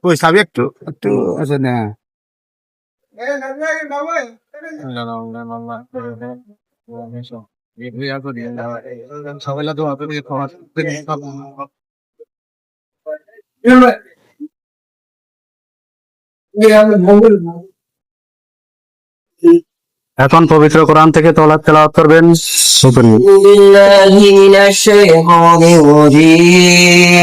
ওই সাবি একটু একটু আছে না এখন পবিত্র কোরআন থেকে তেলাওয়াত করবেন বিসমিল্লাহির রহমানির রহিম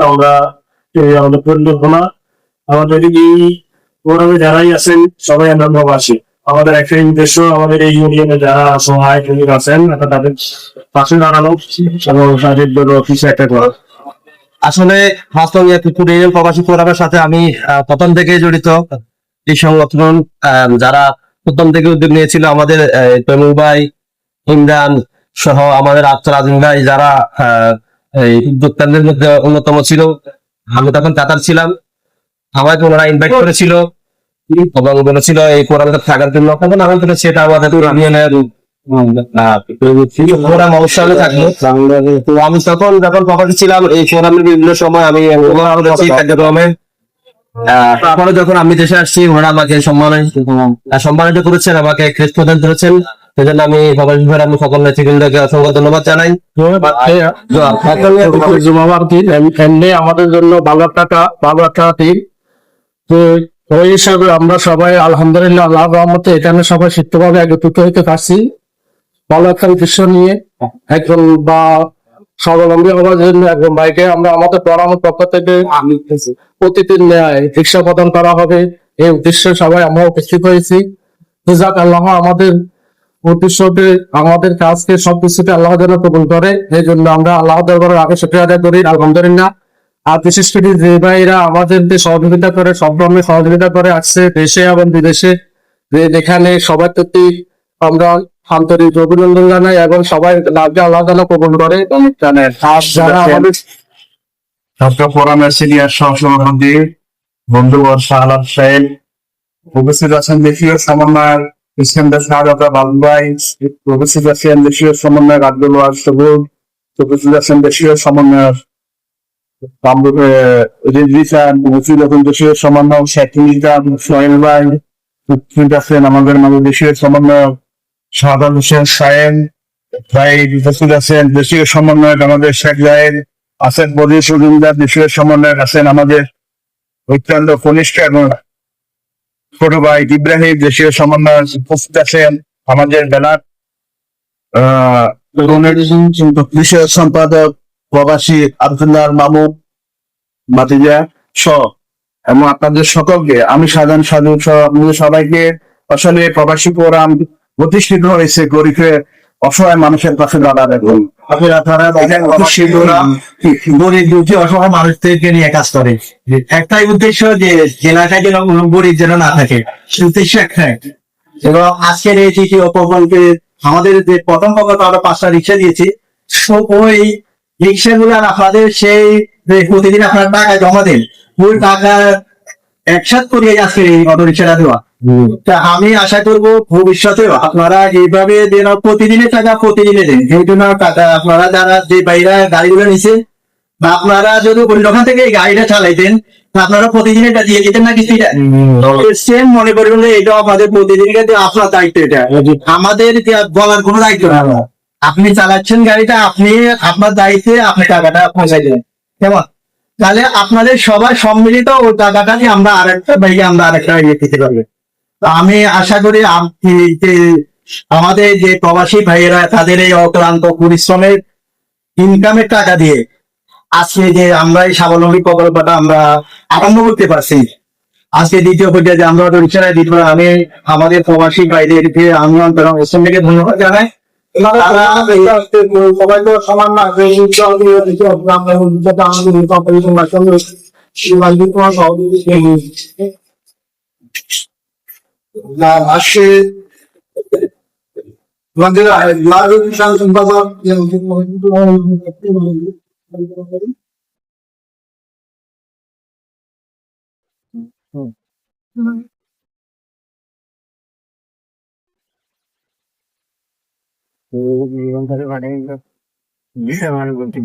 আমরা আমাদের এই ফোরামে যারাই আছেন সবাই আমরা প্রবাসী। আমাদের একটাই উদ্দেশ্য, আমাদের এই ইউনিয়নে যারা সহায় শ্রমিক আছেন তাদের পাশে দাঁড়ানো এবং তাদের জন্য কিছু একটা করা। আসলে বাস্তবে ইউনিয়ন প্রবাসী ফোরামের সাথে আমি প্রথম থেকে জড়িত। এই সংগঠন যারা প্রথম থেকে উদ্যোগ নিয়েছিল আমাদের তৈমুর ভাই, ইমরান সহ আমাদের আফতার আজিম ভাই, যারা এই উদ্যোক্তাদের মধ্যে অন্যতম ছিল। আমি তখন কাতার ছিলাম, আমাকে ওনারা ইনভাইট করেছিল এবং বলেছিল এই কোরআনটা থাকার জন্য। তখন আমি বলেছি এটা আমাদের ইউনিয়নের ফোরাম অবশ্যই থাকলো। তো আমি তখন যখন প্রবাসী ছিলাম এই ফোরামের বিভিন্ন সময় আমি কার্যক্রমে তারপরে যখন আমি দেশে আসছি ওনারা আমাকে সম্মানিত করেছেন, আমাকে ক্রেস্ট প্রদান করেছেন। সেজন্য আমি আমি সকল নেতৃবৃন্দকে অসংখ্য ধন্যবাদ জানাই। এমনি আমাদের জন্য ভালো একটা দিন। তো ওই হিসাবে আমরা সবাই আলহামদুলিল্লাহ আল্লাহ রহমতে এখানে সবাই সুস্থভাবে একত্রিত হইতে পারছি ভালো একটা উদ্দেশ্য নিয়ে। একজন বা স্বাবলম্বী হওয়ার জন্য একজন ভাইকে আমরা আমাদের পরামর্শ পক্ষ থেকে প্রতিদিন রিক্সা প্রদান করা হবে এই উদ্দেশ্যে সবাই আমরা উপস্থিত হয়েছি। যাক আল্লাহ আমাদের উদ্দেশ্যকে আমাদের কাজকে সবকিছুতে আল্লাহ যেন কবুল করে, এই জন্য আমরা আল্লাহ দরবারের আগে শুকরিয়া আদায় করি আলহামদুলিল্লাহ। আর বিশেষ করে যে ভাইরা আমাদেরকে সহযোগিতা করে, সব ধরনের সহযোগিতা করে আসছে দেশে এবং বিদেশে, যেখানে সবার প্রতি আমরা আন্তরিক অভিনন্দন জানাই এবং সবাই লাভকে আল্লাহ যেন কবুল করে জানেন। আর যারা আমাদের ফোরামের সিনিয়র সহসভাপতি বন্ধুবর শাহলাল সাহেব, উপস্থিত আছেন দেশীয় সমন্বয়ের ইস্কান্দার শাহজাদা বাবু ভাই, উপস্থিত আছেন দেশীয় সমন্বয়ের আব্দুল ওয়াহাব সবুজ, উপস্থিত আছেন দেশীয় সমন্বয়ের দেশীয় সমন্বয় শেখ সোহেল ভাই, উপস্থিত আছেন আমাদের মাঝে দেশীয় সমন্বয়ক শাহাদাত হোসেন সাহেব ভাই, উপস্থিত আছেন দেশীয় সমন্বয়ক আমাদের শেখ জাহেদ আছেন, বদির সুজুমদার দেশীয় সমন্বয়ক আছেন আমাদের অত্যন্ত কনিষ্ঠ এবং ছোট ভাই ইব্রাহিম দেশীয় সমন্বয়ক উপস্থিত আছেন আমাদের বেলার বিষয় সম্পাদক প্রবাসী আব্দুল্লাহ মামু ভাতিজা সহ এবং আপনাদের সকলকে আমি সাধারণ সাধু সহ আপনাদের সবাইকে আসলে প্রবাসী ফোরাম প্রতিষ্ঠিত হয়েছে গরিবের অসহায় মানুষের পাশে দাঁড়াবে। অসহায় মানুষদেরকে নিয়ে কাজ করে, একটাই উদ্দেশ্য যে জেলাটা যেন গরিব যেন না থাকে, উদ্দেশ্য একটাই। এবং আজকের এই তৃতীয় প্রকল্পে আমাদের যে প্রথম প্রকল্প আমরা 5টা রিক্সা দিয়েছি, ওই রিক্সাগুলো আপনাদের সেই প্রতিদিন আপনার টাকা জমা দেন, ওই টাকা একসাথ করিয়ে আজকে এই অটো রিক্সাটা দেওয়া। তা আমি আশা করব ভবিষ্যতে আপনারা এইভাবে দেন, প্রতিদিনের টাকা প্রতিদিনে দেন। এই জন্য টাকা আপনারা যারা যে বাইরা গাড়িগুলো নিছে বা আপনারা যদি অন্য দোকান থেকে এই গাড়িটা চালাইতেন আপনারা প্রতিদিন এটা দিয়ে দিতেন না কিছুটা সেম মনে করবেন যে এটা আমাদের প্রতিদিন আপনার দায়িত্ব, এটা আমাদের বলার কোনো দায়িত্ব না। আপনি চালাচ্ছেন গাড়িটা, আপনি আপনার দায়িত্বে আপনি টাকাটা পৌঁছাই দেবেন, কেমন? তাহলে আপনাদের সবার সম্মিলিত ওই টাকাটা দিয়ে আমরা আরেকটা বাইকে আমরা আরেকটা দিতে পারবো। আমি আশা করি আমাদের যে প্রবাসী ভাইয়েরা তাদের এই অক্লান্ত পরিশ্রমের ইনকামের টাকা দিয়ে আজকে যে আমরা এই স্বাবলম্বী প্রকল্পটা আমরা আরম্ভ করতে পারছি। আজকে দ্বিতীয় পর্যায়ে যে আমরা রিক্সায় দিতে পারি, আমি আমাদের প্রবাসী ভাইদেরকে আমি অন্তর থেকে ধন্যবাদ জানাই। সবাই তো সমান না, আসে মানে বিশাল মানে বলতে